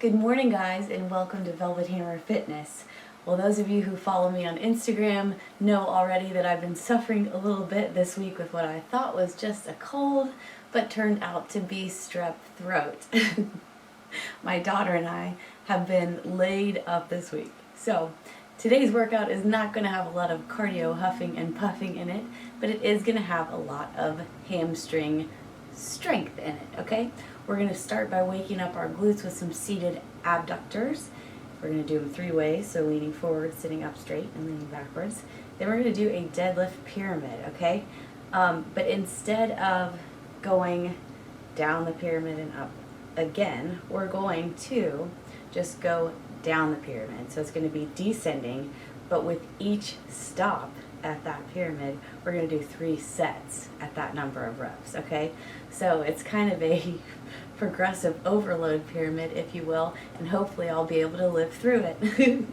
Good morning, guys, and welcome to Velvet Hammer Fitness. Well, those of you who follow me on Instagram know already that I've been suffering a little bit this week with what I thought was just a cold, but turned out to be strep throat. My daughter and I have been laid up this week. So today's workout is not going to have a lot of cardio huffing and puffing in it, but it is going to have a lot of hamstring strength in it, okay? We're going to start by waking up our glutes with some seated abductors. We're going to do them 3 ways, so leaning forward, sitting up straight, and leaning backwards. Then we're going to do a deadlift pyramid, okay? But instead of going down the pyramid and up again, we're going to just go down the pyramid. So it's going to be descending, but with each stop at that pyramid, we're going to do 3 sets at that number of reps, okay? So it's kind of a progressive overload pyramid, if you will, and hopefully I'll be able to live through it.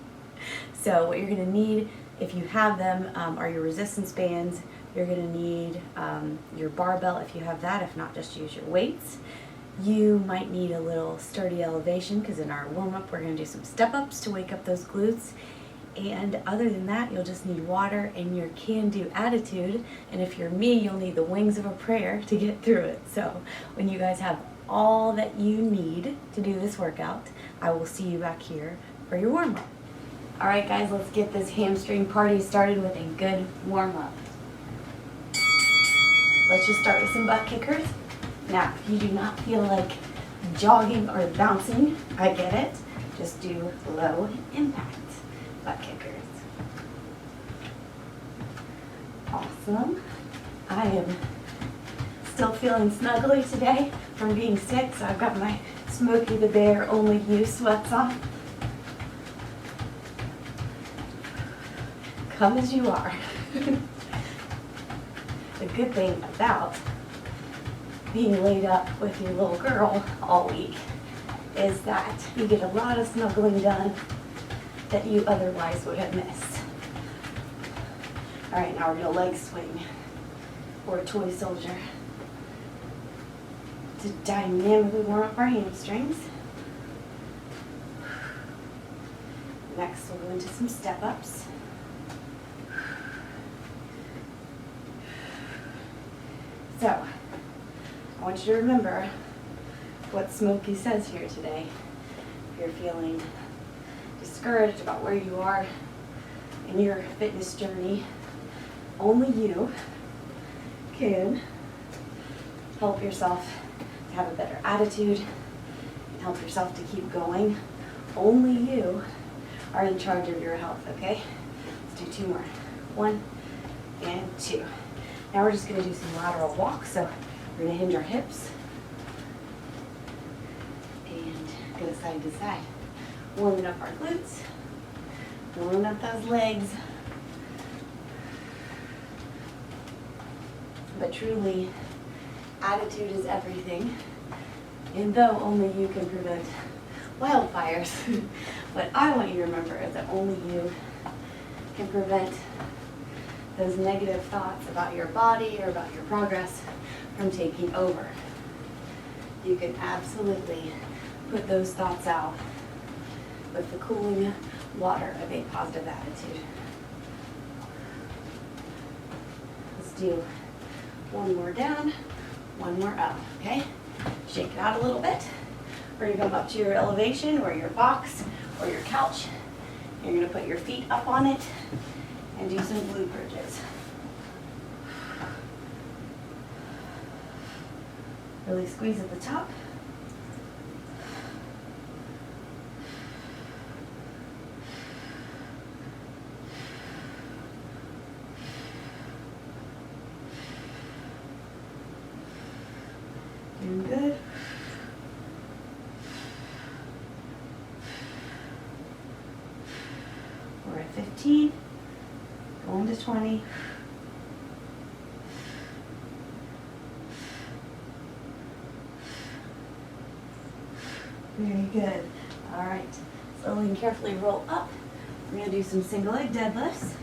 So what you're going to need, if you have them, are your resistance bands. You're going to need your barbell if you have that. If not, just use your weights. You might need a little sturdy elevation because in our warm-up we're going to do some step-ups to wake up those glutes. And other than that, you'll just need water and your can-do attitude. And if you're me, you'll need the wings of a prayer to get through it. So when you guys have all that you need to do this workout, I will see you back here for your warm-up. All right, guys, let's get this hamstring party started with a good warm-up. Let's just start with some butt kickers. Now, if you do not feel like jogging or bouncing, I get it. Just do low impact butt kickers. Awesome. I am still feeling snuggly today from being sick, so I've got my Smokey the Bear only you sweats on. Come as you are. The good thing about being laid up with your little girl all week is that you get a lot of snuggling done that you otherwise would have missed. All right, now we're gonna leg swing or a toy soldier to dynamically warm up our hamstrings. Next, we'll go into some step-ups. So, I want you to remember what Smokey says here today. If you're feeling discouraged about where you are in your fitness journey, only you can help yourself to have a better attitude and help yourself to keep going. Only you are in charge of your health, okay? Let's do 2 more. 1 and 2. Now we're just going to do some lateral walks. So we're going to hinge our hips and go side to side. Warming up our glutes, warming up those legs. But truly, attitude is everything. And though only you can prevent wildfires, what I want you to remember is that only you can prevent those negative thoughts about your body or about your progress from taking over. You can absolutely put those thoughts out with the cooling water of a positive attitude. Let's do 1 more down, 1 more up, okay? Shake it out a little bit. We're gonna come up to your elevation or your box or your couch. You're gonna put your feet up on it and do some glute bridges. Really squeeze at the top. Doing good. We're at 15, going to 20. Very good. All right, slowly and carefully roll up. We're gonna do some single leg deadlifts.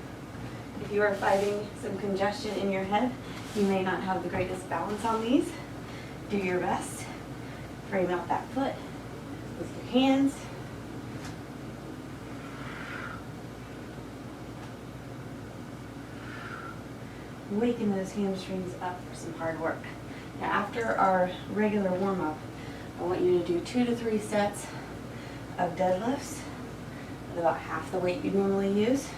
If you are fighting some congestion in your head, you may not have the greatest balance on these. Do your best. Frame out that foot. with your hands. Waking those hamstrings up for some hard work. Now after our regular warm-up, I want you to do 2 to 3 sets of deadlifts with about half the weight you normally use.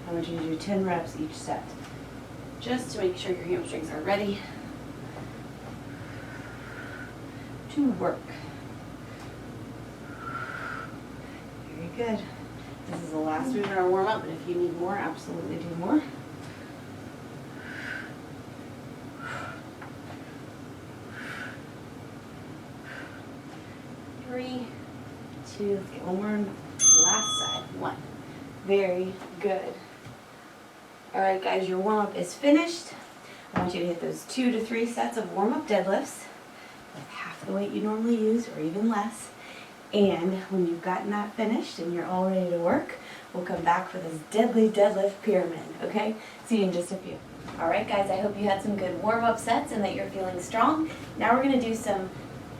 I want you to do 10 reps each set, just to make sure your hamstrings are ready to work. Very good. This is the last move in our warm-up, but if you need more, absolutely do more. 3, 2, let's get one more on the last side. 1. Very good. All right, guys, your warm-up is finished. I want you to hit those 2 to 3 sets of warm-up deadlifts with half the weight you normally use, or even less. And when you've gotten that finished and you're all ready to work, we'll come back for this deadly deadlift pyramid, okay? See you in just a few. All right, guys, I hope you had some good warm-up sets and that you're feeling strong. Now we're gonna do some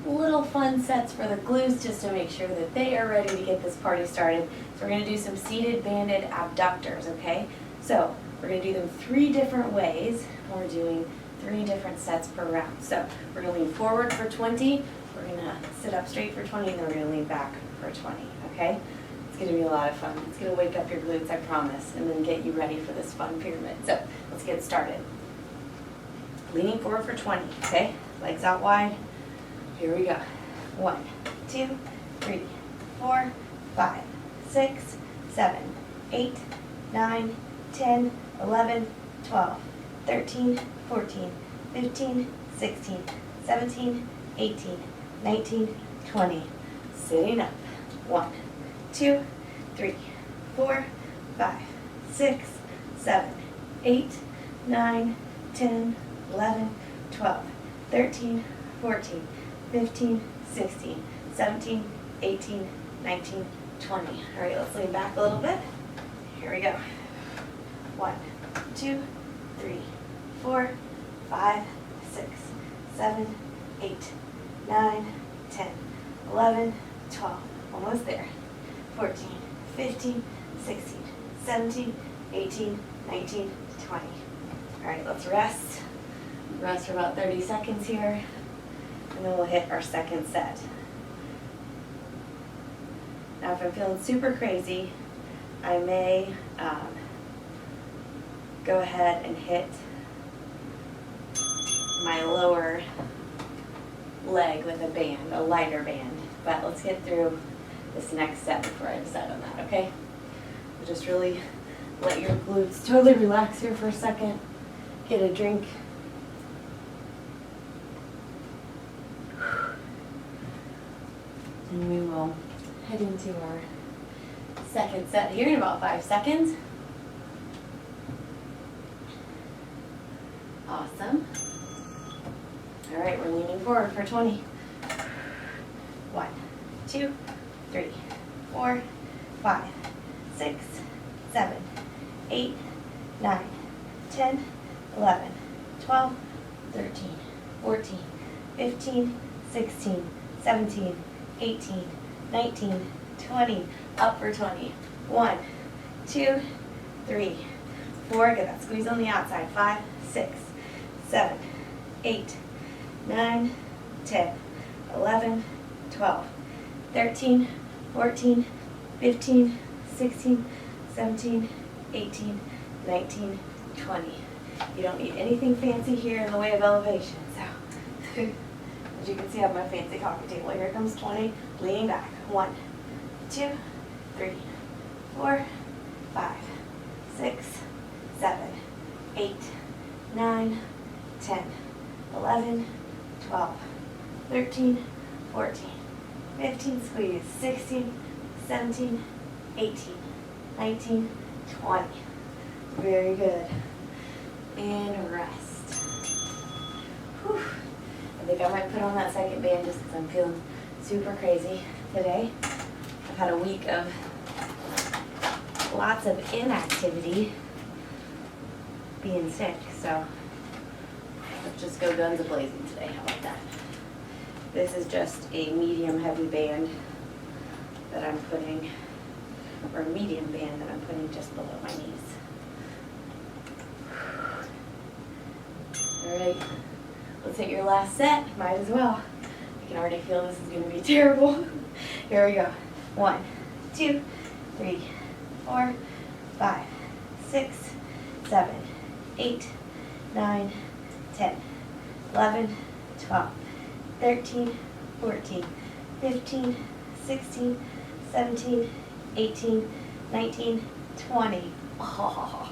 little fun sets for the glutes just to make sure that they are ready to get this party started. So we're gonna do some seated banded abductors, okay? So we're gonna do them 3 different ways. We're doing 3 different sets per round. So we're gonna lean forward for 20, we're gonna sit up straight for 20, and then we're gonna lean back for 20, okay? It's gonna be a lot of fun. It's gonna wake up your glutes, I promise, and then get you ready for this fun pyramid. So let's get started. Leaning forward for 20, okay? Legs out wide. Here we go. 1, 2, 3, 4, 5, 6, 7, 8, 9, 10, 11, 12, 13, 14, 15, 16, 17, 18, 19, 20. Sitting up. 1, 2, 3, 4, 5, 6, 7, 8, 9, 10, 11, 12, 13, 14, 15, 16, 17, 18, 19, 20. All right, let's lean back a little bit. Here we go. 1, 2, 3, 4, 5, 6, 7, 8, 9, 10, 11, 12. Almost there. 14, 15, 16, 17, 18, 19, 20. All right, let's rest. Rest for about 30 seconds here. And then we'll hit our second set. Now if I'm feeling super crazy, I may go ahead and hit my lower leg with a band, a lighter band. But let's get through this next set before I decide on that, okay? So just really let your glutes totally relax here for a second. Get a drink. And we will head into our second set here in about 5 seconds. Awesome. All right, we're leaning forward for 20. 1, 2, 3, 4, 5, 6, 7, 8, 9, 10, 11, 12, 13, 14, 15, 16, 17, 18, 19, 20, up for 20. 1, 2, 3, 4, get that squeeze on the outside. 5, 6, 7, 8, 9, 10, 11, 12, 13, 14, 15, 16, 17, 18, 19, 20. You don't need anything fancy here in the way of elevation. So, as you can see, I have my fancy coffee table. Here comes 20, leaning back. 1, 2, 3, 4, 5, 6, 7, 8, 9, 10, 11, 12, 13, 14, 15, squeeze, 16, 17, 18, 19, 20. Very good. And rest. Whew. I think I might put on that second band just because I'm feeling super crazy today. I've had a week of lots of inactivity, being sick, so let's just go guns a-blazing today. How about that? This is just a medium heavy band that I'm putting, or a medium band that I'm putting just below my knees. All right, let's hit your last set. Might as well. I can already feel this is going to be terrible. Here we go. 1, 2, 3, 4, 5, 6, 7, 8, 9, 10, 11, 12, 13, 14, 15, 16, 17, 18, 19, 20. Oh,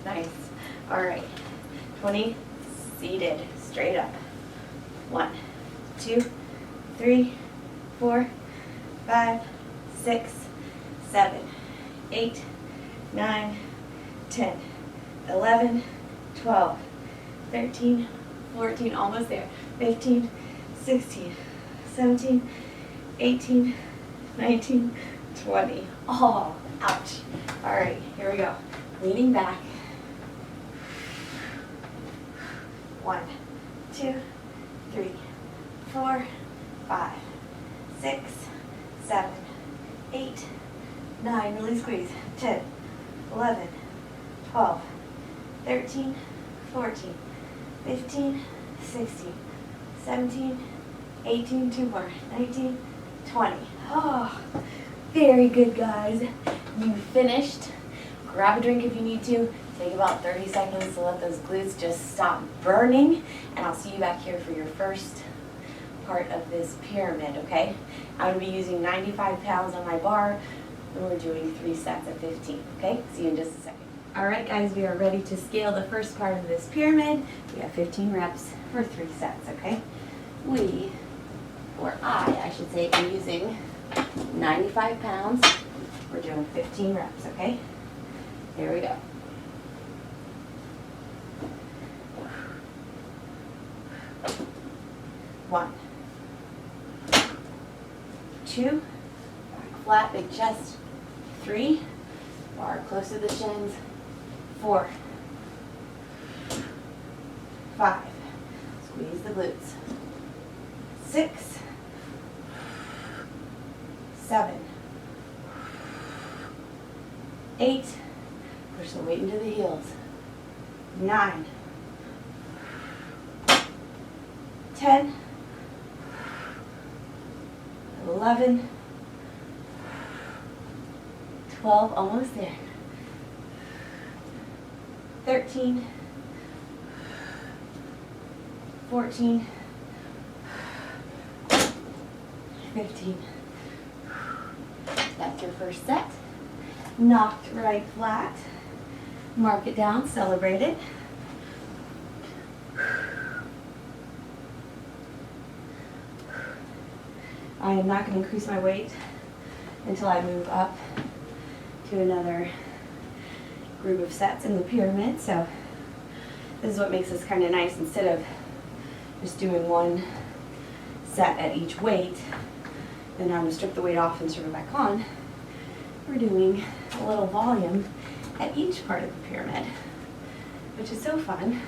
nice. All right. 20, seated, straight up. 1, 2, 3, 4, 5, 6, 7, 8, 9, 10, 11, 12, 13, 14, almost there, 15, 16, 17, 18, 19, 20. Oh, ouch. All right, here we go. Leaning back. 1, 2, 3, 4, 5, 6, 7, 8, 9, really squeeze, 10, 11, 12, 13, 14, 15, 16, 17, 18, 2 more, 19, 20. Oh, very good, guys. You finished. Grab a drink if you need to. Take about 30 seconds to let those glutes just stop burning, and I'll see you back here for your first part of this pyramid, okay? I'm going to be using 95 pounds on my bar, and we're doing 3 sets of 15, okay? See you in just a second. All right, guys, we are ready to scale the first part of this pyramid. We have 15 reps for 3 sets, okay? I should say, am using 95 pounds. We're doing 15 reps, okay? Here we go. 1, 2, back flat, big chest. 3, bar close to the shins. 4, 5, squeeze the glutes. 6, 7, 8, push the weight into the heels. 9, 10, 11, 12, almost there. 13, 14, 15. That's your first set. Knocked right flat. Mark it down, celebrate it. I am not going to increase my weight until I move up to another group of sets in the pyramid. So this is what makes this kind of nice. Instead of just doing 1 set at each weight, then I'm going to strip the weight off and strip it back on. We're doing a little volume at each part of the pyramid, which is so fun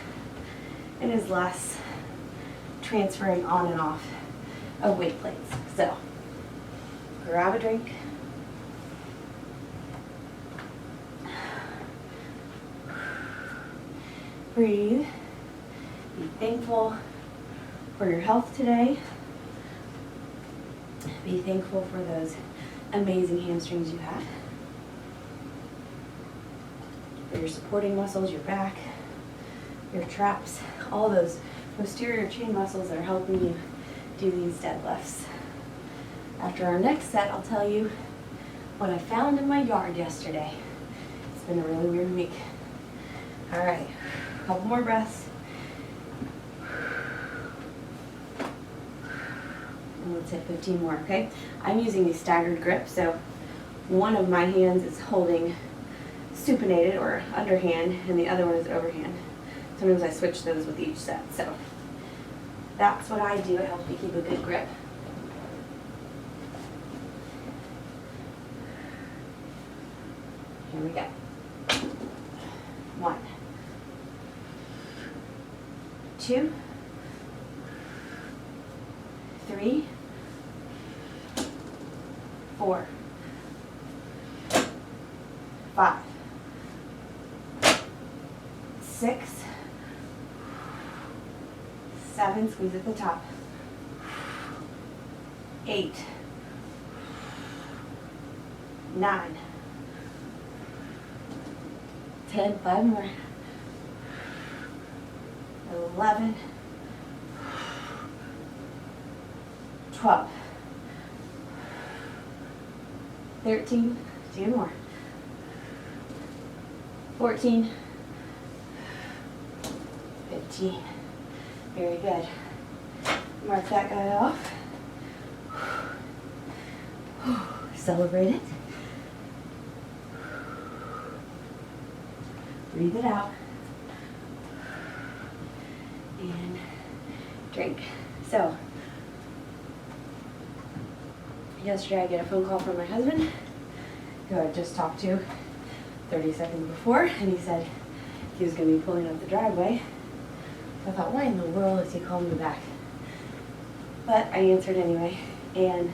and is less transferring on and off of weight plates. So grab a drink. Breathe. Be thankful for your health today. Be thankful for those amazing hamstrings you have. For your supporting muscles, your back, your traps, all those posterior chain muscles that are helping you do these deadlifts. After our next set, I'll tell you what I found in my yard yesterday. It's been a really weird week. All right, a couple more breaths. And let's hit 15 more, okay? I'm using a staggered grip, so one of my hands is holding supinated or underhand, and the other one is overhand. Sometimes I switch those with each set, so that's what I do. It helps me keep a good grip. Here we go. 1, 2, 3, 4, 5, 6, 7, squeeze at the top, 8, 9, 10, 5 more, 11, 12, 13, 2 more, 14, 15. Very good. Mark that guy off. Celebrate it. Breathe it out. And drink. So, yesterday I get a phone call from my husband, who I just talked to 30 seconds before, and he said he was going to be pulling up the driveway. I thought, why in the world is he calling me back? But I answered anyway, and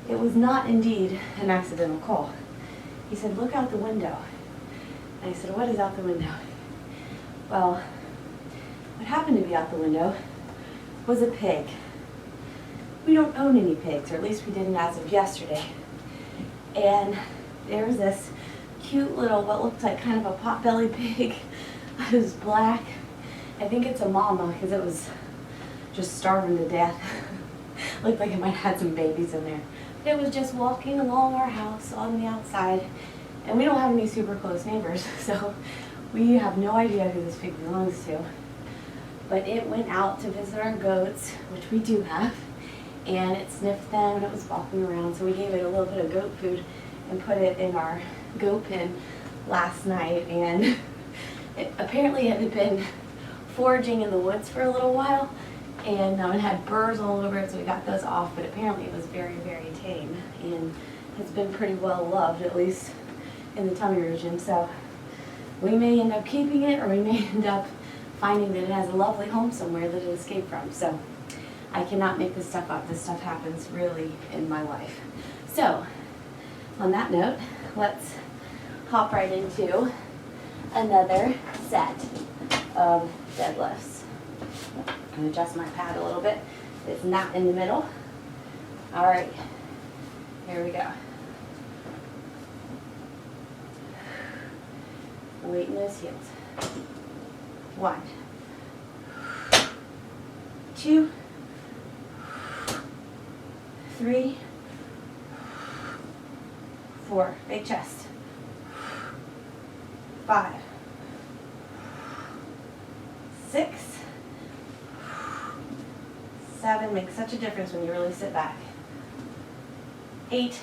it was not indeed an accidental call. He said, look out the window. And I said, what is out the window? Well, what happened to be out the window was a pig. We don't own any pigs, or at least we didn't as of yesterday. And there was this cute little, what looked like kind of a pot-bellied pig. It was black. I think it's a mama because it was just starving to death. Looked like it might have had some babies in there. But it was just walking along our house on the outside. And we don't have any super close neighbors, so we have no idea who this pig belongs to. But it went out to visit our goats, which we do have, and it sniffed them and it was walking around. So we gave it a little bit of goat food and put it in our goat pen last night. And apparently it had been foraging in the woods for a little while, and it had burrs all over it, so we got those off, but apparently it was very, very tame and has been pretty well loved, at least in the tummy region. So we may end up keeping it, or we may end up finding that it has a lovely home somewhere that it escaped from. So I cannot make this stuff up. This stuff happens really in my life. So on that note, let's hop right into another set of deadlifts. I'm going to adjust my pad a little bit. It's not in the middle. All right, here we go. Weight in those heels. 1, 2, 3, 4, big chest. 5, 6, 7, makes such a difference when you really sit back. 8,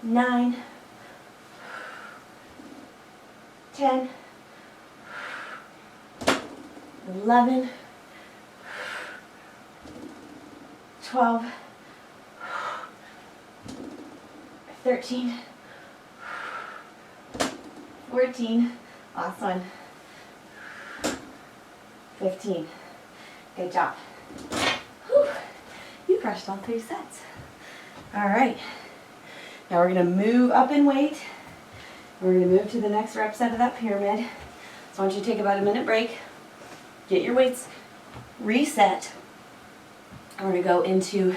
9, 10, 11, 12, 13, 14, last one, 15. Good job. Whew. You crushed all 3 sets. All right. Now we're going to move up in weight. We're going to move to the next rep set of that pyramid. So I want you to take about a minute break, get your weights reset. And we're going to go into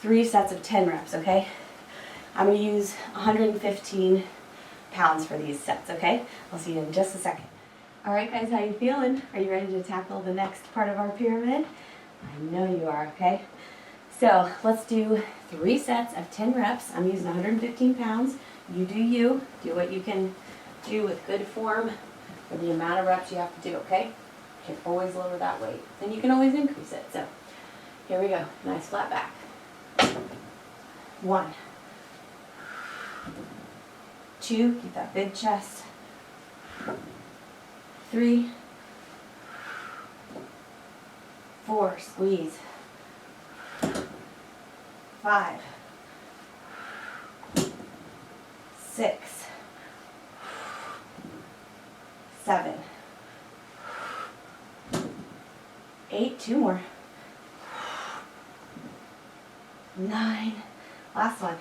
3 sets of 10 reps, okay? I'm going to use 115 pounds for these sets, okay? I'll see you in just a second. All right, guys, how you feeling? Are you ready to tackle the next part of our pyramid? I know you are, okay? So let's do 3 sets of 10 reps. I'm using 115 pounds. You do you. Do what you can do with good form for the amount of reps you have to do, okay? You can always lower that weight. Then you can always increase it. So here we go. Nice flat back. 1, 2, keep that big chest. 3, 4, squeeze. 5, 6, 7, 8, 2 more. 9. Last one.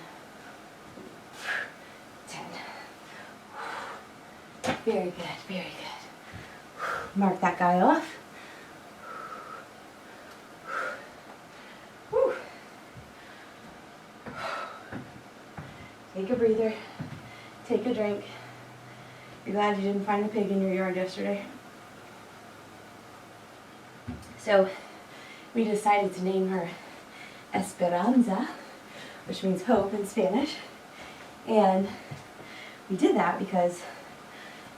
10. Very good, very good. Mark that guy off. Whew. Take a breather. Take a drink. You're glad you didn't find a pig in your yard yesterday. So we decided to name her Esperanza, which means hope in Spanish. And we did that because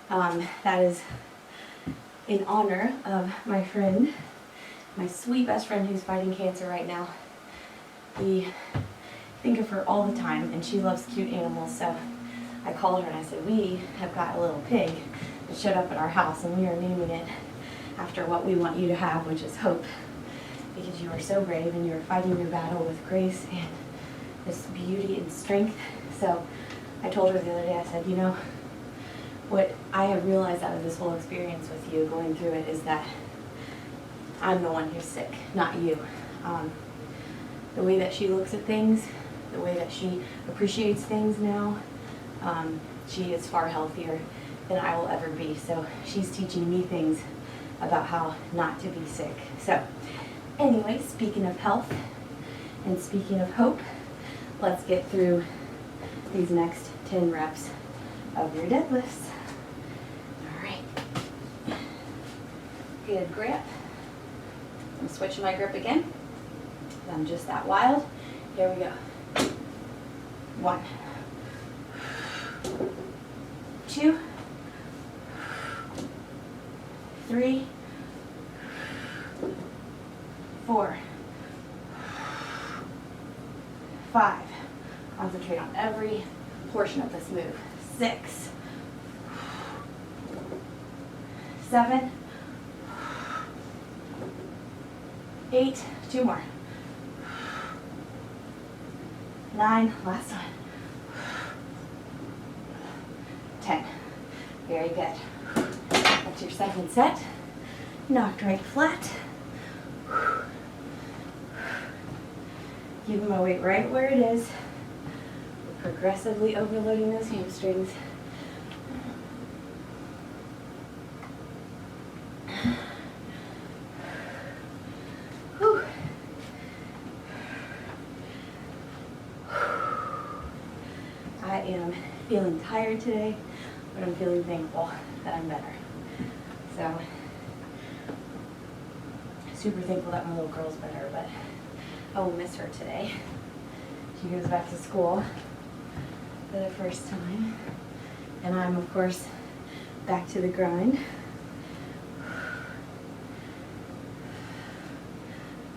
that is in honor of my friend, my sweet best friend who's fighting cancer right now. We think of her all the time, and she loves cute animals, so I called her and I said, we have got a little pig that showed up at our house, and we are naming it after what we want you to have, which is hope, because you are so brave and you're fighting your battle with grace and this beauty and strength. So I told her the other day, I said, you know, what I have realized out of this whole experience with you going through it is that I'm the one who's sick, not you. The way that she looks at things, the way that she appreciates things now, she is far healthier than I will ever be. So she's teaching me things about how not to be sick. So anyway, speaking of health and speaking of hope, let's get through these next 10 reps of your deadlifts. All right. Good grip. I'm switching my grip again. I'm just that wild. Here we go. 1, 2, 3, 4, 5. Concentrate on every portion of this move. 6, 7, 8. 2 more. 9. Last one. 10. Very good. That's your second set. Knocked right flat. Keeping my weight right where it is. We're progressively overloading those hamstrings. Whew. I am feeling tired today, but I'm feeling thankful that I'm better. So, super thankful that my little girl's better, but I will miss her today. She goes back to school for the first time, and I'm, of course, back to the grind.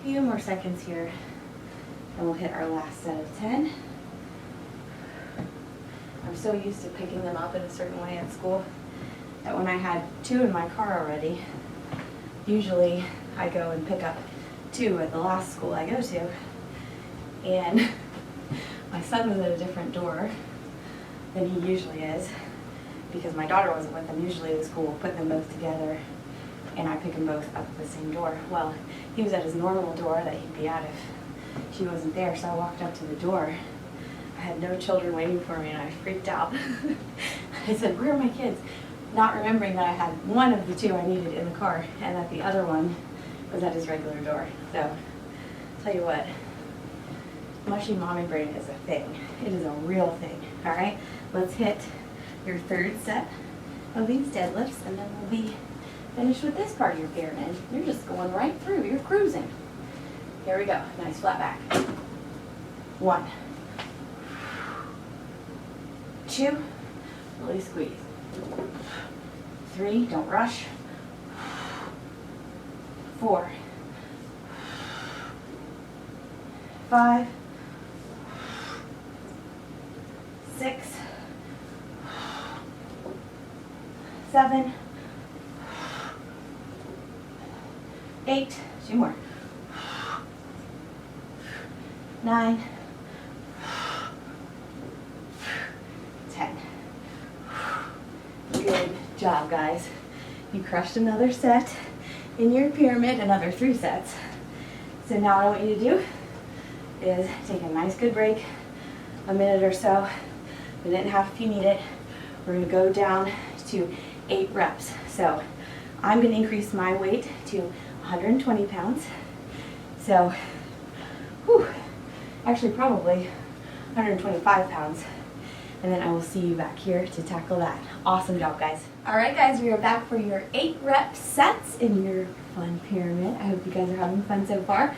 A few more seconds here, and we'll hit our last set of 10. I'm so used to picking them up in a certain way at school that when I had 2 in my car already, usually I go and pick up 2 at the last school I go to, and my son was at a different door than he usually is because my daughter wasn't with him. Usually the school will put them both together and I pick them both up at the same door. Well, he was at his normal door that he'd be at if she wasn't there, so I walked up to the door. I had no children waiting for me and I freaked out. I said, where are my kids? Not remembering that I had one of the 2 I needed in the car and that the other one was at his regular door. So, tell you what, mushy mommy brain is a thing. It is a real thing, all right? Let's hit your 3rd set of these deadlifts, and then we'll be finished with this part of your pyramid. You're just going right through. You're cruising. Here we go. Nice flat back. 1, 2, really squeeze. 3, don't rush. 4, 5, 6, 7, 8, 2 more. 9, 10. Good job, guys. You crushed another set in your pyramid, another 3 sets. So now what I want you to do is take a nice good break, a minute or so, a minute and a half if you need it. We're going to go down to 8 reps. So I'm going to increase my weight to 120 pounds. So, actually probably 125 pounds. And then I will see you back here to tackle that. Awesome job, guys. All right, guys, we are back for your 8 rep sets in your fun pyramid. I hope you guys are having fun so far.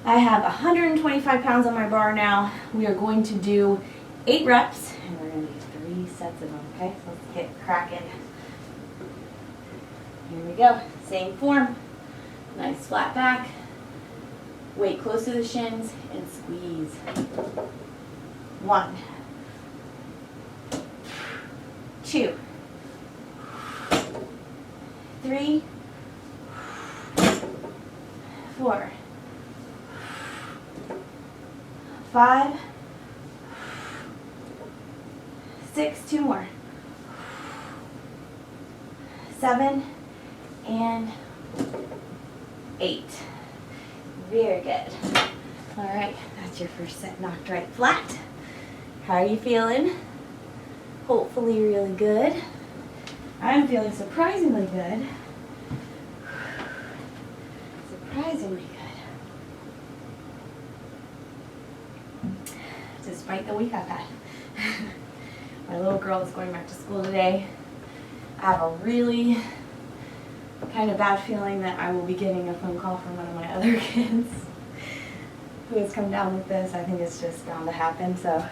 I have 125 pounds on my bar now. We are going to do 8 reps, and we're going to do 3 sets of them, okay? So let's get cracking. Here we go. Same form. Nice flat back. Weight close to the shins and squeeze. 1, 2, 3, 4, 5, 6, 2 more, 7, and 8. Very good. All right, that's your first set knocked right flat. How are you feeling? Hopefully really good. I'm feeling surprisingly good. Surprisingly good. Despite the week I've had. My little girl is going back to school today. I have a really kind of bad feeling that I will be getting a phone call from one of my other kids who has come down with this. I think it's just bound to happen, so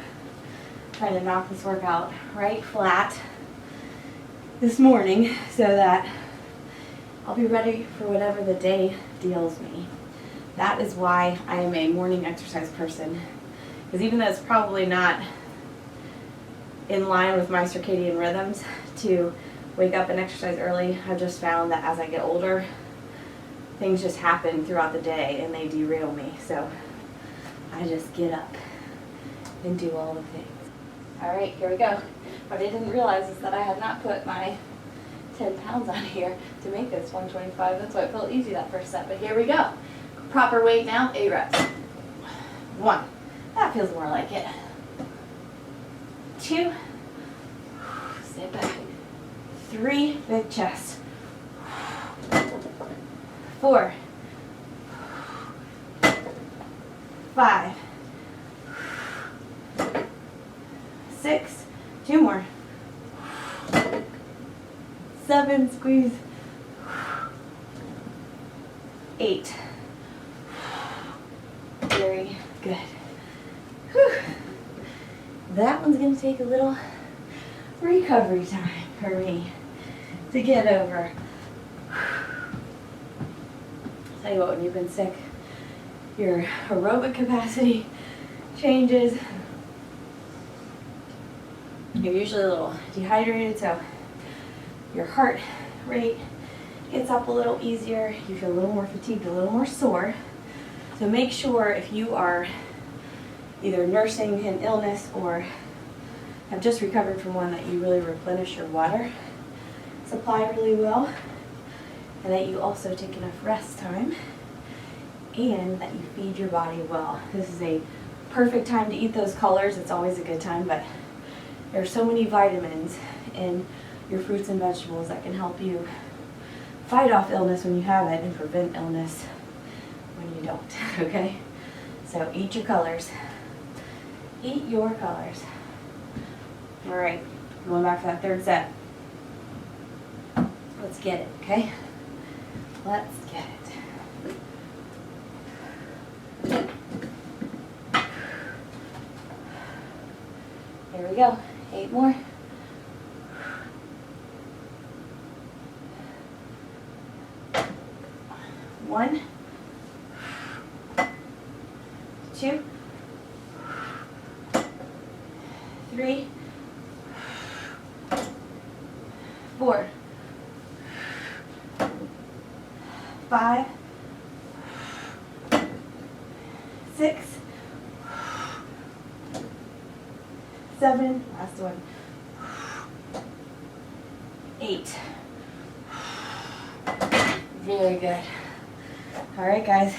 trying to knock this workout right flat this morning so that I'll be ready for whatever the day deals me. That is why I am a morning exercise person, because even though it's probably not in line with my circadian rhythms to wake up and exercise early, I've just found that as I get older, things just happen throughout the day and they derail me. So I just get up and do all the things. All right, here we go. What I didn't realize is that I had not put my 10 pounds on here to make this 125. That's why it felt easy that first set, but here we go. Proper weight now, 8 reps. 1, that feels more like it. 2, sit back. 3, big chest. 4, 5, 6, 2 more. 7, squeeze. 8. Very good. Whew. That one's going to take a little recovery time for me to get over. Tell you what, when you've been sick, your aerobic capacity changes. You're usually a little dehydrated, so your heart rate gets up a little easier. You feel a little more fatigued, a little more sore. So make sure if you are either nursing an illness or have just recovered from one, that you really replenish your water supply really well, and that you also take enough rest time, and that you feed your body well. This is a perfect time to eat those colors. It's always a good time, but there are so many vitamins in your fruits and vegetables that can help you fight off illness when you have it and prevent illness when you don't, okay? So eat your colors. Eat your colors. All right, going back to that third set. Let's get it, okay? Let's get it. Here we go. 8 more. 1, 2, 3, 4, 5, 6, 7, last one, 8. Very good. All right, guys,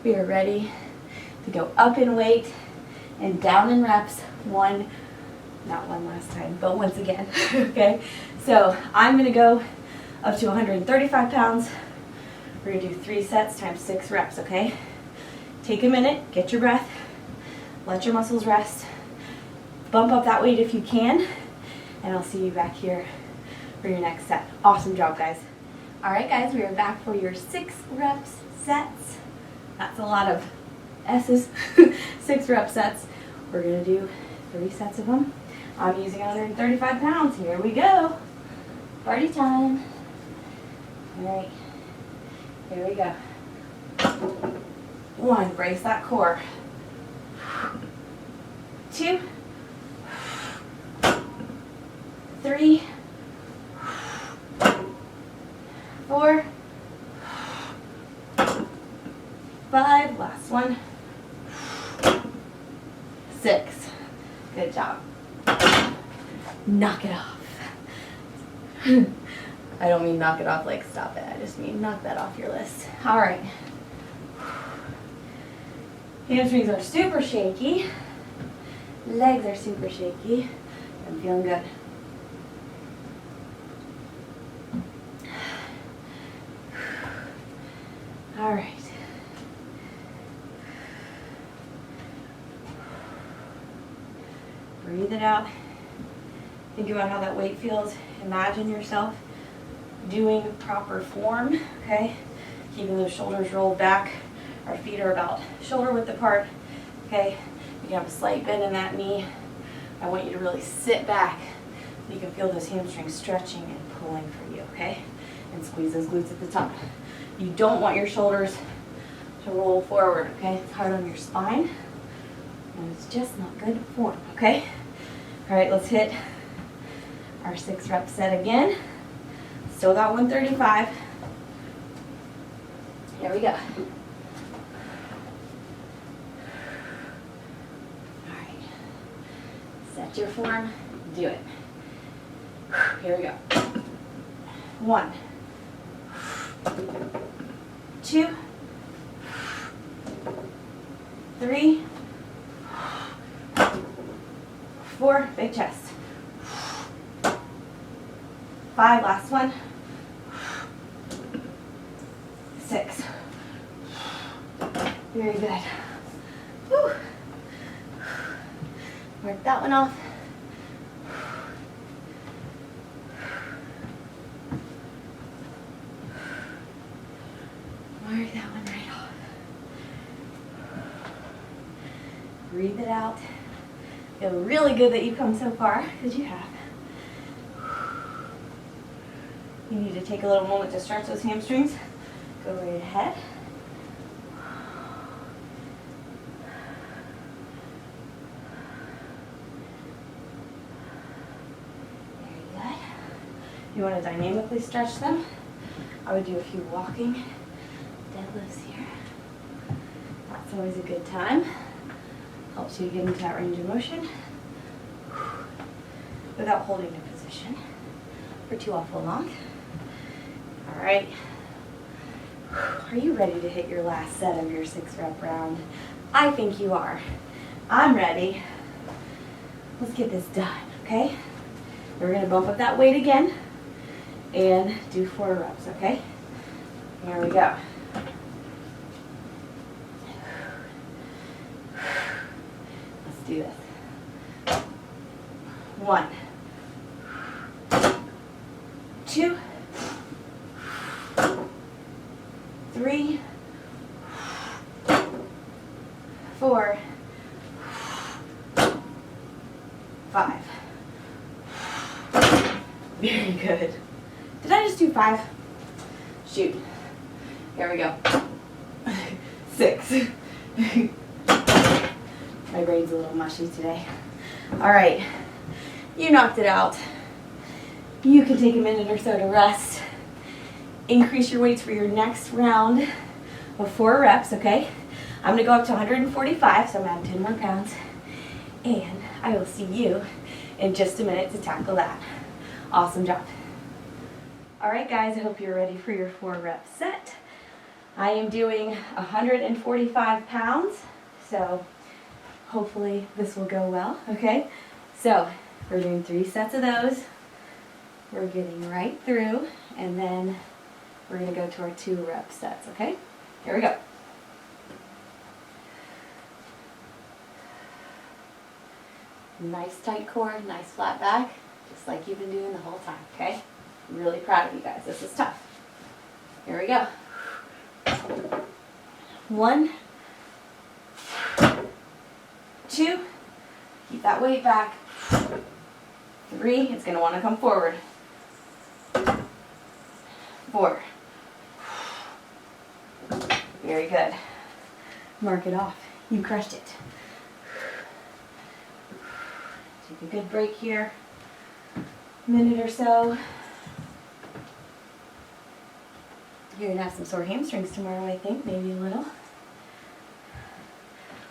we are ready to go up in weight and down in reps. Not one last time, but once again, okay? So I'm gonna go up to 135 pounds. We're gonna do 3 sets times 6 reps, okay? Take a minute, get your breath, let your muscles rest, bump up that weight if you can, and I'll see you back here for your next set. Awesome job, guys. All right, guys, we are back for your 6 reps sets. That's a lot of S's. 6 rep sets. We're gonna do 3 sets of them. I'm using 135 pounds. Here we go. Party time. All right, here we go. 1, brace that core. 2, 3, 4, 5, last one, 6. Good job. Knock it off. I don't mean knock it off like stop it. I just mean knock that off your list. All right. Hamstrings are super shaky. Legs are super shaky. I'm feeling good. All right. Breathe it out. Think about how that weight feels. Imagine yourself doing proper form, okay? Keeping those shoulders rolled back. Our feet are about shoulder width apart, okay? You can have a slight bend in that knee. I want you to really sit back so you can feel those hamstrings stretching and pulling for you, okay? And squeeze those glutes at the top. You don't want your shoulders to roll forward, okay? It's hard on your spine, and it's just not good form, okay? All right, let's hit our 6 rep set again. Still got 135. Here we go. All right, set your form, do it. Here we go. 1, 2, 3, 4, big chest. 5, last one. 6. Very good. Whew. Work that one off. Mark that one right off. Breathe it out. Feel really good that you've come so far, because you have. You need to take a little moment to stretch those hamstrings. Go right ahead. Very good. You want to dynamically stretch them. I would do a few walking deadlifts here. That's always a good time. Helps you get into that range of motion without holding a position for too awful long. All right. Are you ready to hit your last set of your 6 rep round? I think you are. I'm ready. Let's get this done, okay? We're gonna bump up that weight again and do 4 reps, okay? Here we go. Let's do this. 1, 2, 3, 4, 5. Very good. Did I just do 5? Shoot. Here we go. 6. My brain's a little mushy today. All right. You knocked it out. You can take a minute or so to rest. Increase your weights for your next round of 4 reps, okay? I'm gonna go up to 145, so I'm adding 10 more pounds. And I will see you in just a minute to tackle that. Awesome job. All right, guys, I hope you're ready for your 4 rep set. I am doing 145 pounds, So hopefully this will go well, okay? So we're doing 3 sets of those. We're getting right through, and then we're gonna go to our 2 rep sets, okay? Here we go. Nice tight core, nice flat back, just like you've been doing the whole time, okay? I'm really proud of you guys. This is tough. Here we go. 1, 2, keep that weight back. 3, it's going to want to come forward. 4. Very good. Mark it off. You crushed it. Take a good break here. Minute or so. You're going to have some sore hamstrings tomorrow, I think. Maybe a little.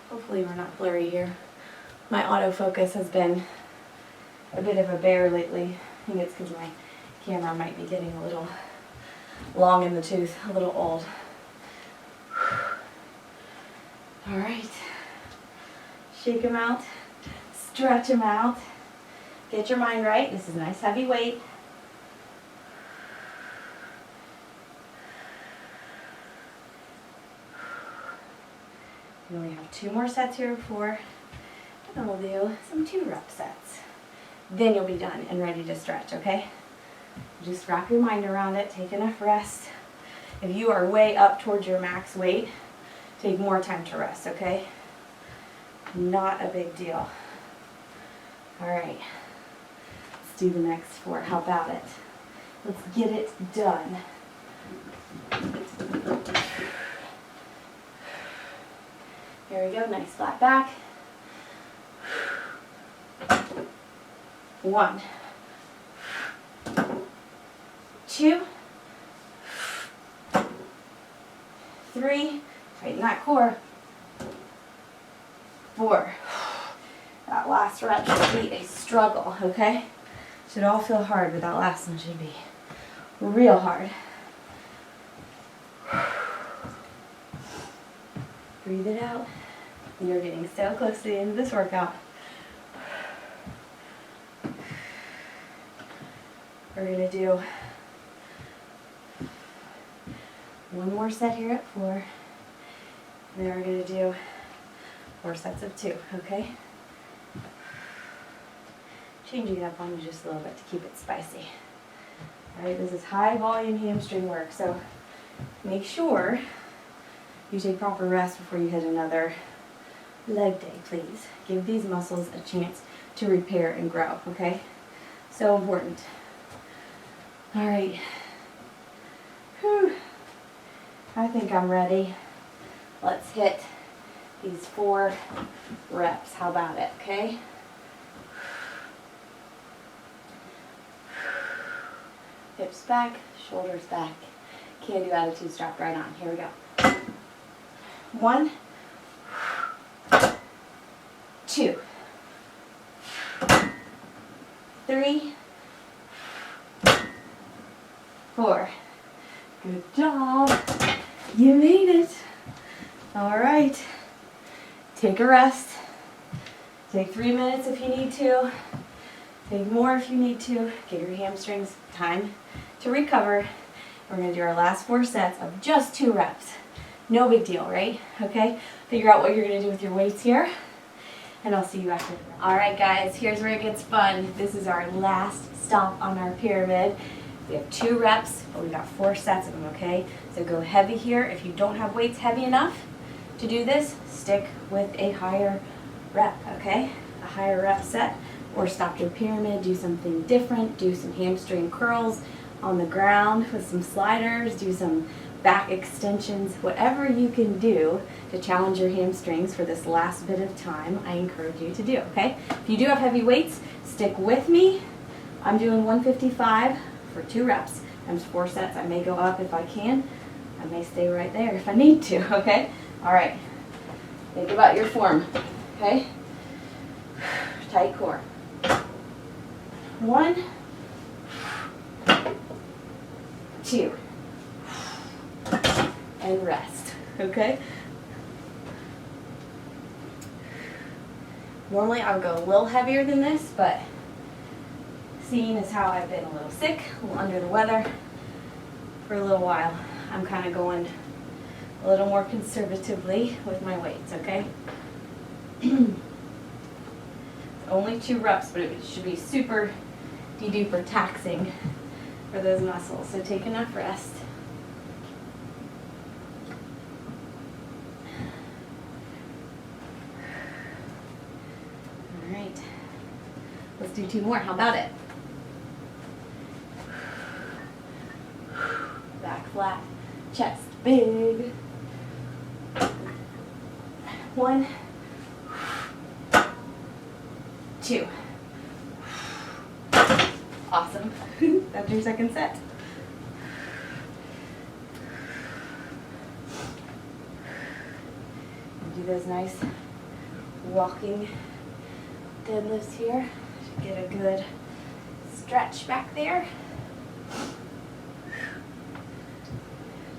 Hopefully we're not blurry here. My autofocus has been a bit of a bear lately. I think it's because my camera might be getting a little long in the tooth, a little old. All right. Shake them out. Stretch them out. Get your mind right. This is a nice heavy weight. We only have 2 more sets here before, and then we'll do some 2 rep sets. Then you'll be done and ready to stretch, okay? Just wrap your mind around it, take enough rest. If you are way up towards your max weight, take more time to rest, okay? Not a big deal. All right, let's do the next 4. How about it? Let's get it done. Here we go, nice flat back. 1, 2, 3, tighten that core. 4. That last rep should be a struggle, okay? Should all feel hard, but that last one should be real hard. Breathe it out. You're getting so close to the end of this workout. We're going to do 1 more set here at 4. And then we're going to do 4 sets of 2, okay? Changing it up on you just a little bit to keep it spicy. All right, this is high volume hamstring work, so make sure you take proper rest before you hit another leg day, please. Give these muscles a chance to repair and grow, okay? So important. All right. Whew. I think I'm ready. Let's hit these 4 reps. How about it, okay? Hips back, shoulders back. Can do attitude strap right on. Here we go. 1, 2, 3, 4. Good job. You made it. All right. Take a rest. Take 3 minutes if you need to. Take more if you need to. Give your hamstrings time to recover. We're going to do our last 4 sets of just 2 reps. No big deal, right? Okay? Figure out what you're going to do with your weights here, and I'll see you after the rep. All right, guys, here's where it gets fun. This is our last stop on our pyramid. We have 2 reps, but we've got 4 sets of them, okay? So go heavy here. If you don't have weights heavy enough to do this, stick with a higher rep, okay? A higher rep set, or stop your pyramid, do something different, do some hamstring curls on the ground with some sliders, do some back extensions, whatever you can do to challenge your hamstrings for this last bit of time, I encourage you to do, okay? If you do have heavy weights, stick with me. I'm doing 155 for 2 reps. Times 4 sets. I may go up if I can. I may stay right there if I need to, okay? All right. Think about your form, okay? Tight core. 1, 2, and rest, okay? Normally I would go a little heavier than this, but seeing as how I've been a little sick, a little under the weather for a little while, I'm kind of going a little more conservatively with my weights, okay? Only 2 reps, but it should be super de-duper taxing for those muscles. So take enough rest. All right. Let's do 2 more. How about it? Back flat, chest big. 1, 2. Awesome. That's your second set. Do those nice walking deadlifts here to get a good stretch back there.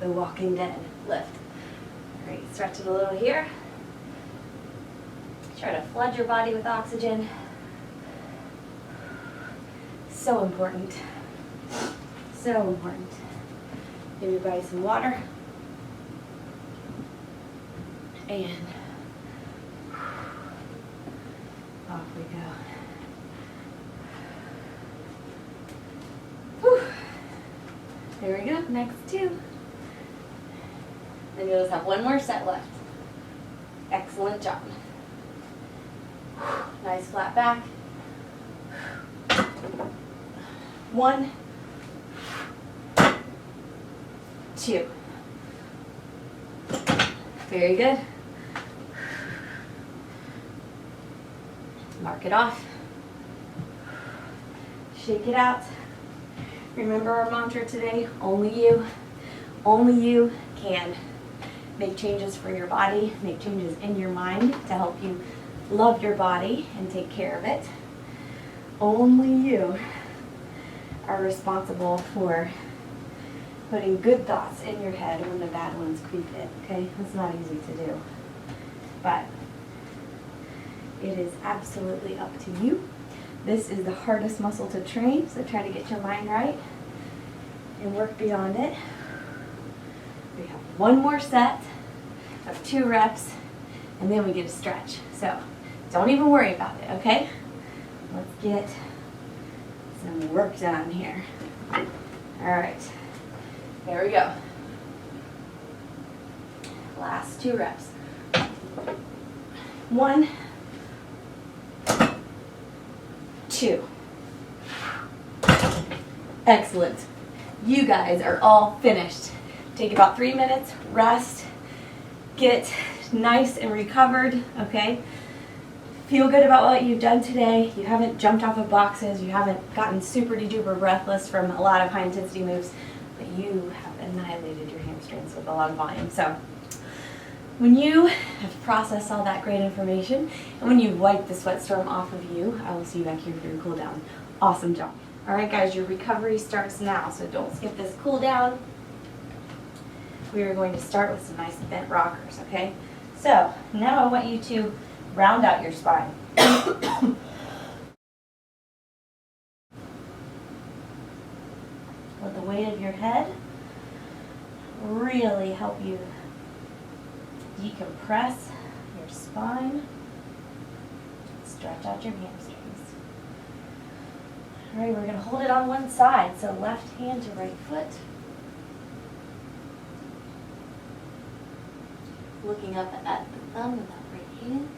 The walking dead lift. Great, stretch it a little here. Try to flood your body with oxygen. So important. So important. Give your body some water. And off we go. Whew. There we go, next 2. Then you'll just have 1 more set left. Excellent job. Nice flat back. 1, 2. Very good. Mark it off. Shake it out. Remember our mantra today, only you can make changes for your body, make changes in your mind to help you love your body and take care of it. Only you are responsible for putting good thoughts in your head when the bad ones creep in, okay? It's not easy to do, but it is absolutely up to you. This is the hardest muscle to train, so try to get your mind right and work beyond it. We have 1 more set of 2 reps, and then we get a stretch. So don't even worry about it, okay? Let's get some work done here. All right, there we go. Last 2 reps. 1, 2. Excellent. You guys are all finished. Take about 3 minutes, rest, get nice and recovered, okay? Feel good about what you've done today. You haven't jumped off of boxes. You haven't gotten super duper breathless from a lot of high intensity moves, but you have annihilated your hamstrings with a lot of volume. So when you have processed all that great information, and when you wipe the sweat storm off of you, I will see you back here for your cool down. Awesome job. All right, guys, your recovery starts now, so don't skip this cool down. We are going to start with some nice bent rockers, okay? So now I want you to round out your spine. Let the weight of your head really help you decompress your spine. Stretch out your hamstrings. All right, we're going to hold it on one side, so left hand to right foot. Looking up at the thumb with that right hand.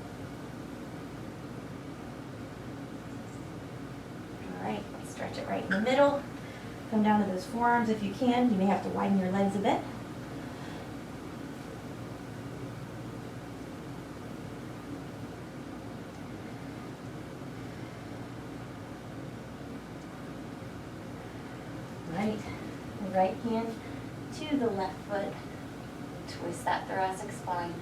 All right, stretch it right in the middle. Come down to those forearms if you can. You may have to widen your legs a bit. Right, the right hand to the left foot. Twist that thoracic spine.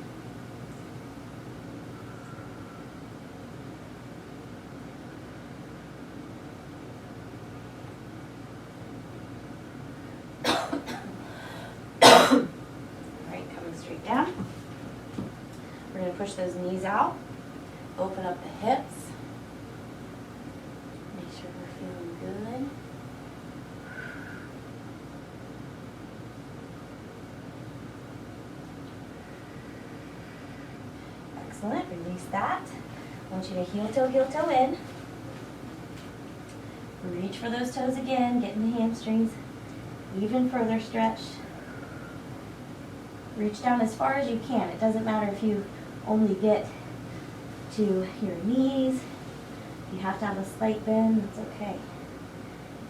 Alright, coming straight down. We're going to push those knees out. open up the hips. Make sure we're feeling good. Excellent. Release that. I want you to heel toe in. Reach for those toes again, getting the hamstrings even further stretched. Reach down as far as you can. It doesn't matter if you only get to your knees. If you have to have a slight bend, that's okay.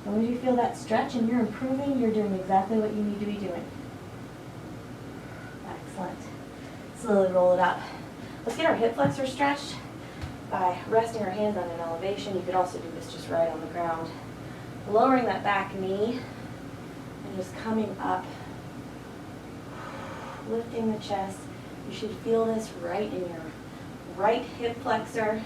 As long as you feel that stretch and you're improving, you're doing exactly what you need to be doing. Excellent. Slowly roll it up. Let's get our hip flexor stretched by resting our hands on an elevation. You could also do this just right on the ground. Lowering that back knee and just coming up, lifting the chest. You should feel this right in your right hip flexor.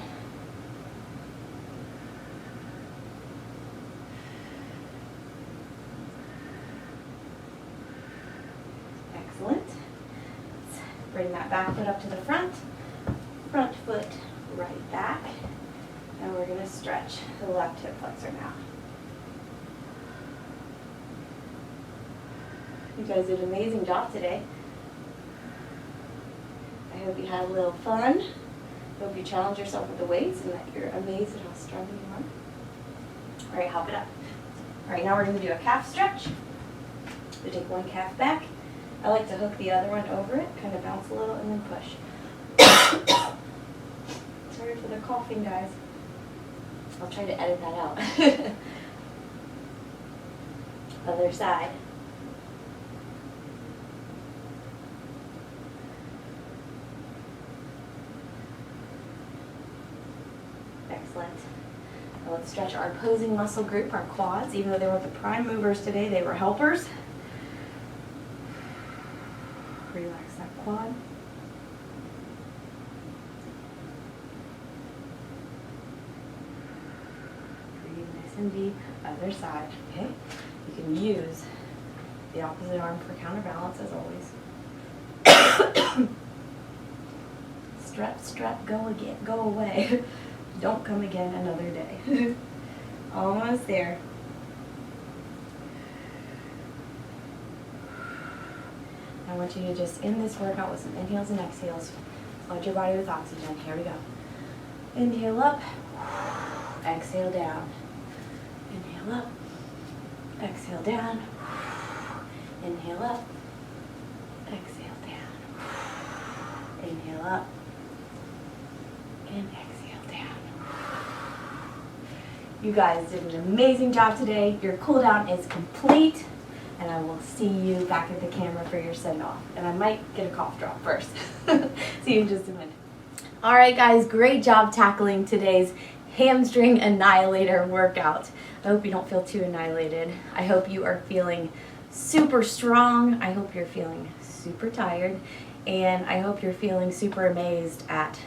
Excellent. Let's bring that back foot up to the front foot right back, and we're going to stretch the left hip flexor now. You guys did an amazing job today. I hope you had a little fun. I hope you challenge yourself with the weights and that you're amazed at how strong you are. All right, hop it up. All right, now we're going to do a calf stretch. We take one calf back. I like to hook the other one over it, kind of bounce a little, and then push. Sorry for the coughing, guys. I'll try to edit that out. Other side. Excellent. Now let's stretch our opposing muscle group, our quads. Even though they weren't the prime movers today, they were helpers. Relax that quad. Breathe nice and deep. Other side. Okay. You can use the opposite arm for counterbalance as always. Strep, go again, go away. Don't come again another day. Almost there. I want you to just end this workout with some inhales and exhales. Flood your body with oxygen. Here we go. Inhale up. Exhale down. Inhale up. Exhale down. Inhale up. Exhale down. Inhale up. And exhale down. You guys did an amazing job today. Your cool down is complete. And I will see you back at the camera for your send-off. And I might get a cough drop first. See you in just a minute. All right, guys, great job tackling today's hamstring annihilator workout. I hope you don't feel too annihilated. I hope you are feeling super strong. I hope you're feeling super tired. And I hope you're feeling super amazed at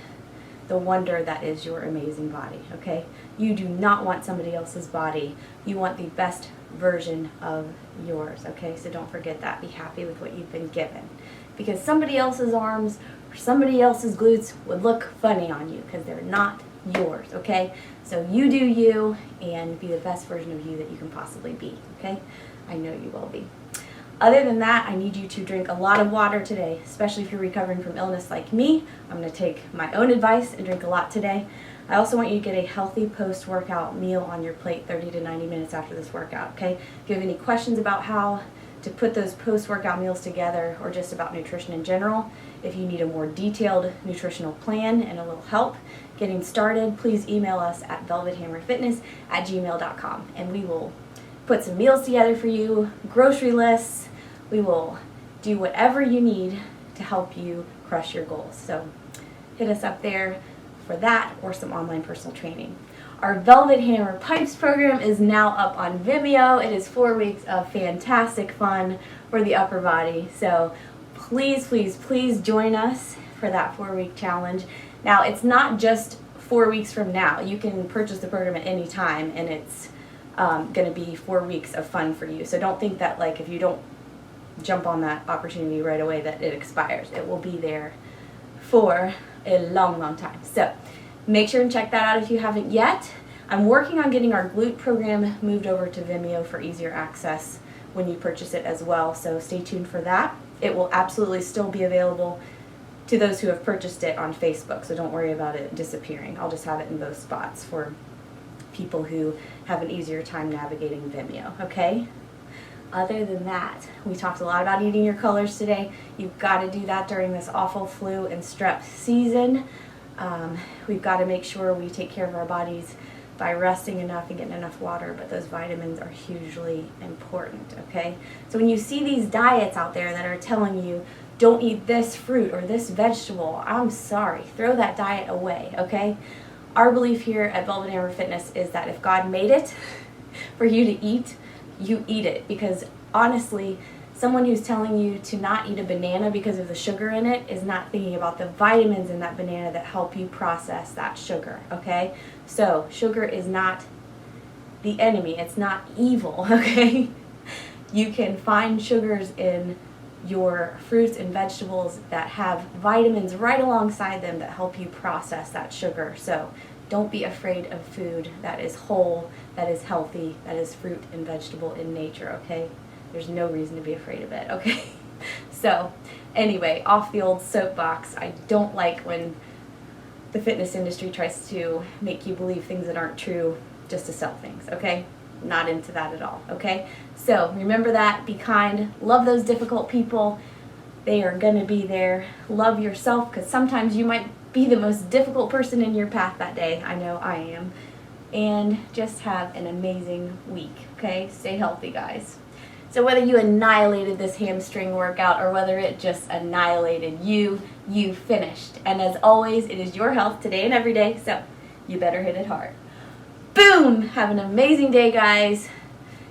the wonder that is your amazing body, okay? You do not want somebody else's body. You want the best version of yours, okay? So don't forget that. Be happy with what you've been given. Because somebody else's arms or somebody else's glutes would look funny on you because they're not yours, okay? So you do you and be the best version of you that you can possibly be, okay? I know you will be. Other than that, I need you to drink a lot of water today, especially if you're recovering from illness like me. I'm going to take my own advice and drink a lot today. I also want you to get a healthy post-workout meal on your plate 30 to 90 minutes after this workout, okay? If you have any questions about how to put those post-workout meals together or just about nutrition in general, if you need a more detailed nutritional plan and a little help getting started, please email us at velvethammerfitness@gmail.com and we will put some meals together for you, grocery lists. We will do whatever you need to help you crush your goals. So hit us up there for that or some online personal training. Our Velvet Hammer Pipes program is now up on Vimeo. It is 4 weeks of fantastic fun for the upper body. So please, please, please join us for that 4-week challenge. Now, it's not just 4 weeks from now. You can purchase the program at any time and it's going to be 4 weeks of fun for you. So don't think that like if you don't jump on that opportunity right away that it expires. It will be there for a long, long time. So Make sure and check that out if you haven't yet. I'm working on getting our Glute program moved over to Vimeo for easier access when you purchase it as well, so stay tuned for that. It will absolutely still be available to those who have purchased it on Facebook, so don't worry about it disappearing. I'll just have it in both spots for people who have an easier time navigating Vimeo, okay? Other than that, we talked a lot about eating your colors today. You've got to do that during this awful flu and strep season. We've got to make sure we take care of our bodies by resting enough and getting enough water, but those vitamins are hugely important, okay? So when you see these diets out there that are telling you, don't eat this fruit or this vegetable, I'm sorry, throw that diet away, okay? Our belief here at Velvet Hammer Fitness is that if God made it for you to eat, you eat it, because honestly, someone who's telling you to not eat a banana because of the sugar in it is not thinking about the vitamins in that banana that help you process that sugar, okay? So, sugar is not the enemy. It's not evil, okay? You can find sugars in your fruits and vegetables that have vitamins right alongside them that help you process that sugar. So, don't be afraid of food that is whole, that is healthy, that is fruit and vegetable in nature, okay? There's no reason to be afraid of it, okay? So, anyway, off the old soapbox. I don't like when the fitness industry tries to make you believe things that aren't true just to sell things, okay? Not into that at all, okay? So, remember that. Be kind. Love those difficult people. They are going to be there. Love yourself, because sometimes you might be the most difficult person in your path that day. I know I am. And just have an amazing week, okay? Stay healthy, guys. So whether you annihilated this hamstring workout or whether it just annihilated you, you finished. And as always, it is your health today and every day, so you better hit it hard. Boom! Have an amazing day, guys.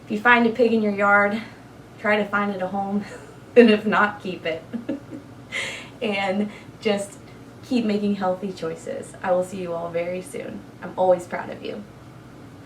If you find a pig in your yard, try to find it a home. And if not, keep it. And just keep making healthy choices. I will see you all very soon. I'm always proud of you.